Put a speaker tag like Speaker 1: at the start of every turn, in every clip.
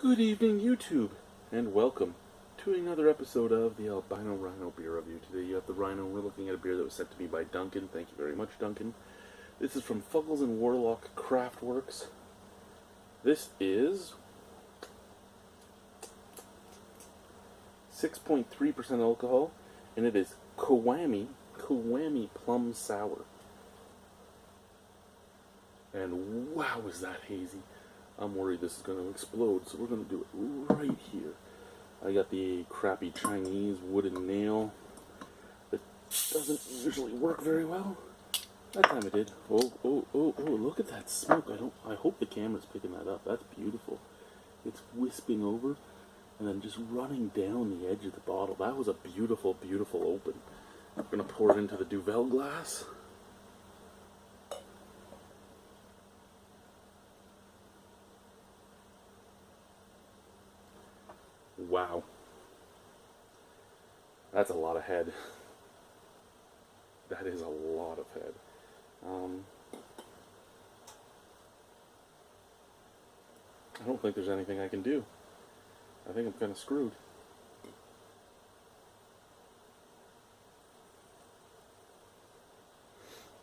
Speaker 1: Good evening, YouTube, and welcome to another episode of the Albino Rhino beer review. Today you have the Rhino. We're looking at a beer that was sent to me by Duncan. Thank you very much, Duncan. This is from Fuggles and Warlock Craftworks. This is 6.3% alcohol, and it is Kowami Plum Sour. And wow, is that hazy. I'm worried this is going to explode, so we're going to do it right here. I got the crappy Chinese wooden nail that doesn't usually work very well. That time it did. Oh, look at that smoke. I hope the camera's picking that up. That's beautiful. It's wisping over and then just running down the edge of the bottle. That was a beautiful, beautiful open. I'm going to pour it into the Duvel glass. Wow. That's a lot of head. That is a lot of head. I don't think there's anything I can do. I think I'm kind of screwed.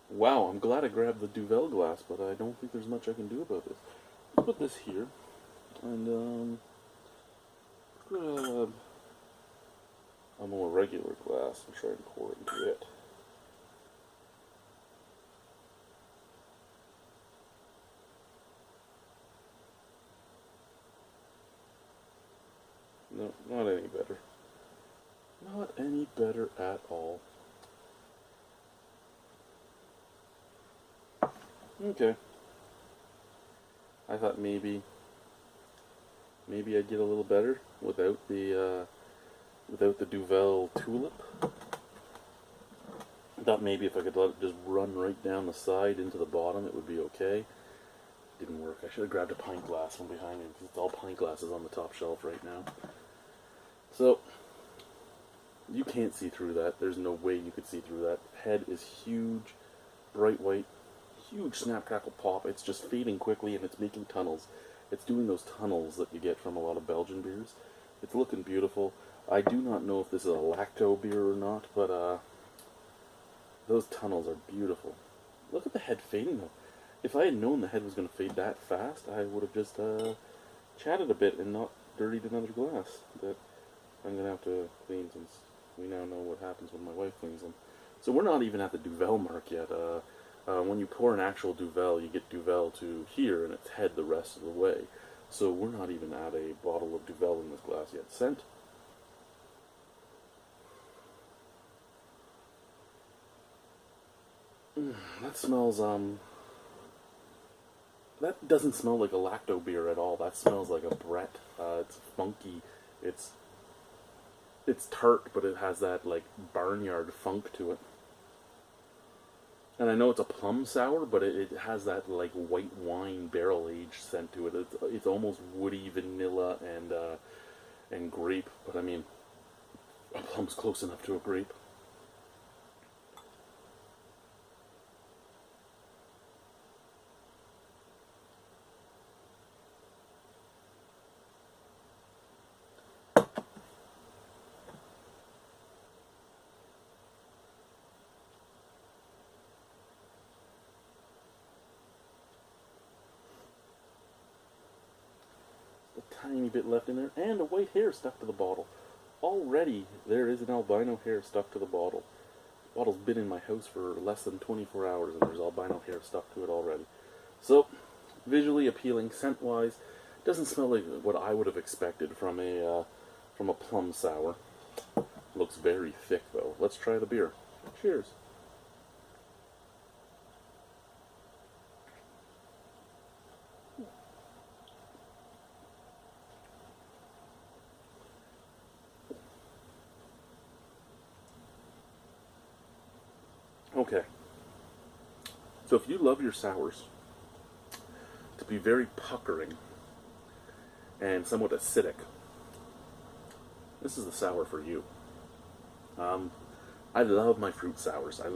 Speaker 1: Wow, I'm glad I grabbed the Duvel glass, but I don't think there's much I can do about this. Let's put this here, and grab a more regular glass and try and pour into it. No, not any better. Not any better at all. Okay. I thought maybe I'd get a little better without the Duvel tulip. I thought maybe if I could let it just run right down the side into the bottom, it would be okay. Didn't work. I should have grabbed a pint glass from behind me because it's all pint glasses on the top shelf right now. So you can't see through that. There's no way you could see through that. Head is huge, bright white, huge snap crackle pop. It's just fading quickly and it's making tunnels. It's doing those tunnels that you get from a lot of Belgian beers. It's looking beautiful. I do not know if this is a lacto beer or not, but those tunnels are beautiful. Look at the head fading though. If I had known the head was going to fade that fast, I would have just chatted a bit and not dirtied another glass. But I'm going to have to clean since we now know what happens when my wife cleans them. So we're not even at the Duvel mark yet. When you pour an actual Duvel, you get Duvel to here, and it's head the rest of the way. So we're not even at a bottle of Duvel in this glass yet. Scent. That smells, that doesn't smell like a lacto beer at all. That smells like a Brett. It's funky. It's tart, but it has that, like, barnyard funk to it. And I know it's a plum sour, but it has that, like, white wine barrel-aged scent to it. It's almost woody vanilla and grape, but I mean, a plum's close enough to a grape. Tiny bit left in there, and a white hair stuck to the bottle. Already, there is an albino hair stuck to the bottle. The bottle's been in my house for less than 24 hours, and there's albino hair stuck to it already. So, visually appealing, scent-wise, doesn't smell like what I would have expected from a plum sour. Looks very thick, though. Let's try the beer. Cheers. Okay, so if you love your sours to be very puckering and somewhat acidic, this is the sour for you. I love my fruit sours. And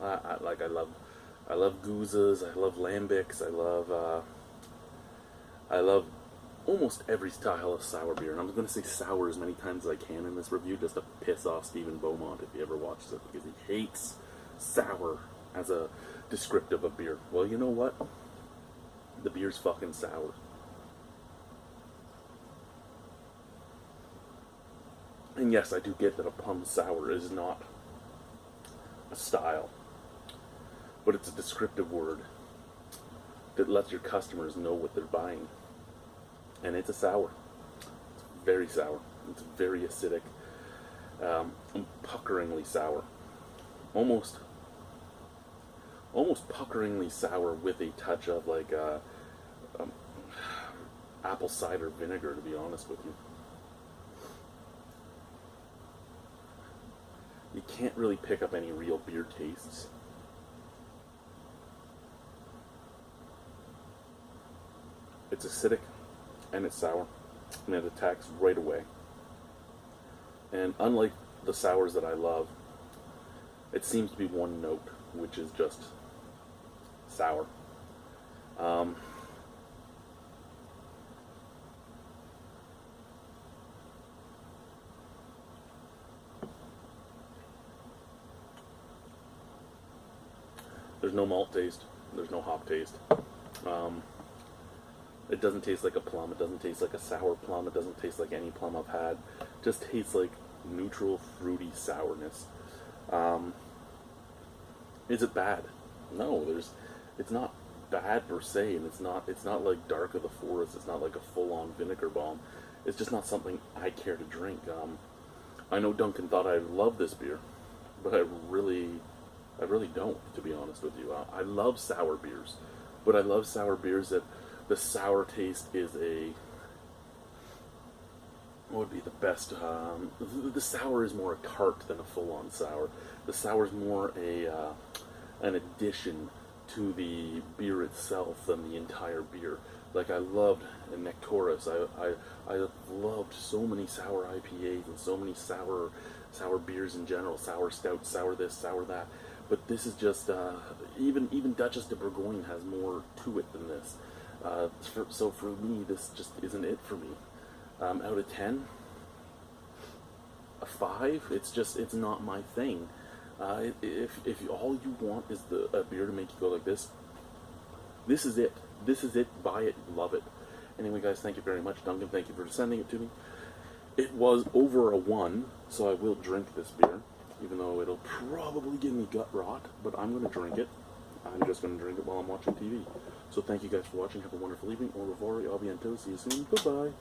Speaker 1: I love gouzes. I love lambics. I love I love almost every style of sour beer, and I'm going to say sour as many times as I can in this review just to piss off Stephen Beaumont if he ever watches it, because he hates sour as a descriptive of beer. Well, you know what? The beer's fucking sour. And yes, I do get that a plum sour is not a style, but it's a descriptive word that lets your customers know what they're buying. And it's a sour. It's very sour. It's very acidic. Puckeringly sour. Almost puckeringly sour with a touch of like apple cider vinegar, to be honest with you. You can't really pick up any real beer tastes. It's acidic and it's sour, and it attacks right away. And unlike the sours that I love, it seems to be one note, which is just sour. There's no malt taste. There's no hop taste. It doesn't taste like a plum. It doesn't taste like a sour plum. It doesn't taste like any plum I've had. It just tastes like neutral, fruity sourness. Is it bad? No, it's not bad per se, and it's not like Dark of the Forest. It's not like a full-on vinegar bomb. It's just not something I care to drink. I know Duncan thought I loved this beer, but I really don't, to be honest with you. I love sour beers, but I love sour beers that the sour taste is what would be the best? The sour is more a tart than a full-on sour. The sour is more an addition to the beer itself than the entire beer. Like I loved Nectaurus. I loved so many sour IPAs and so many sour beers in general. Sour stout, sour this, sour that. But this is just even Duchess de Bourgogne has more to it than this. So for me, this just isn't it for me. Out of 10, a 5. It's not my thing. If all you want is a beer to make you go like this is it. This is it. Buy it. Love it. Anyway, guys, thank you very much. Duncan, thank you for sending it to me. It was over a 1, so I will drink this beer, even though it'll probably give me gut rot, but I'm going to drink it. I'm just going to drink it while I'm watching TV. So thank you guys for watching. Have a wonderful evening. Au revoir. Au bientôt. See you soon. Bye-bye.